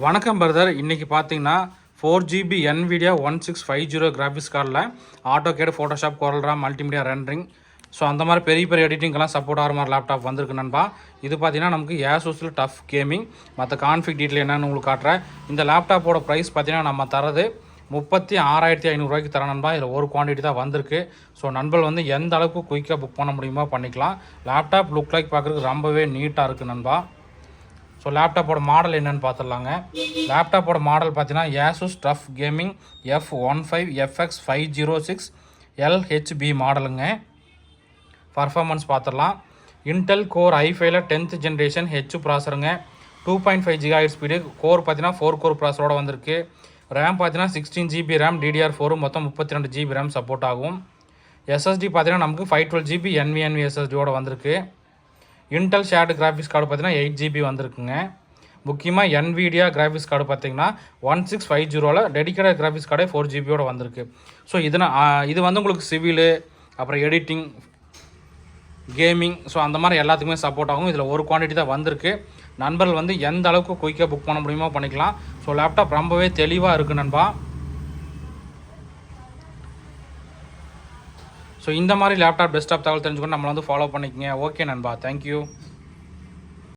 வணக்கம் பிரதர். இன்றைக்கி பார்த்தீங்கன்னா 4GB NVIDIA 1650 கிராஃபிக்ஸ் கார்டில் AutoCAD, Photoshop, கோரல்ரா, multimedia rendering, so அந்த மாதிரி பெரிய பெரிய எடிட்டிங்கெல்லாம் சப்போர்ட் ஆகிற மாதிரி லேப்டாப் வந்திருக்கு நண்பா. இது பார்த்தீங்கன்னா நமக்கு ஏசூஸில் டஃப் கேமிங். மற்ற கான்ஃபிக் டீட்டெயில் என்னென்னு உங்களுக்கு காட்டுறேன். இந்த லேப்டாப்போட ப்ரைஸ் பார்த்தீங்கன்னா நம்ம தரது 36,500 தர நண்பா. இதில் ஒரு குவான்டிட்டி தான் வந்திருக்கு. ஸோ நண்பர்கள் வந்து எந்த அளவுக்கு குயிக்காக புக் பண்ண முடியுமோ பண்ணிக்கலாம். லேப்டாப் லுக் லைக் பார்க்குறதுக்கு ரொம்பவே நீட்டாக இருக்குது நண்பா. ஸோ லேப்டாப்போட மாடல் என்னென்னு பார்த்துடலாங்க. லேப்டாப்போட மாடல் பார்த்தீங்கன்னா Asus TUF gaming F15FX506 LHB மாடலுங்க. பர்ஃபார்மன்ஸ் பார்த்துடலாம். இன்டெல் கோர் i5ல 10th ஜென்ரேஷன் ஹெச் ப்ராசருங்க. 2.5 GHz ஸ்பீடு. கோர் பார்த்தீங்கன்னா 4 கோர் ப்ராசரோட வந்திருக்கு. ரேம் பார்த்தீங்கன்னா 16GB ரேம், DDR4 மொத்தம் 32GB ரேம் சப்போர்ட் ஆகும். SSD பார்த்தீங்கன்னா நமக்கு 512GB NVMe SSDயோட வந்திருக்கு. இன்டெல் ஷேர்டு கிராஃபிக்ஸ் கார்டு பார்த்தீங்கன்னா 8GB வந்திருக்குங்க. முக்கியமாக NVIDIA கிராஃபிக்ஸ் கார்டு பார்த்தீங்கன்னா 1650ல் டெடிக்கேட்டட் கிராஃபிக்ஸ் கார்டே 4GBயோட வந்திருக்கு. ஸோ இது வந்து உங்களுக்கு சிவிலு, அப்புறம் எடிட்டிங், கேமிங், ஸோ அந்த மாதிரி எல்லாத்துக்குமே சப்போர்ட் ஆகும். இதில் ஒரு குவான்டிட்டி தான் வந்திருக்கு. நண்பர்கள் வந்து எந்த அளவுக்கு குயிக்காக புக் பண்ண முடியுமோ பண்ணிக்கலாம். ஸோ லேப்டாப் ரொம்பவே தெளிவாக இருக்குது நண்பா. ஸோ இந்த மாதிரி லேப்டாப் டெஸ்க்டாப் தகவல் தெரிஞ்சுக்கணும் நம்மளை வந்து ஃபாலோ பண்ணிக்கங்க. ஓகே நண்பா, தேங்க்யூ.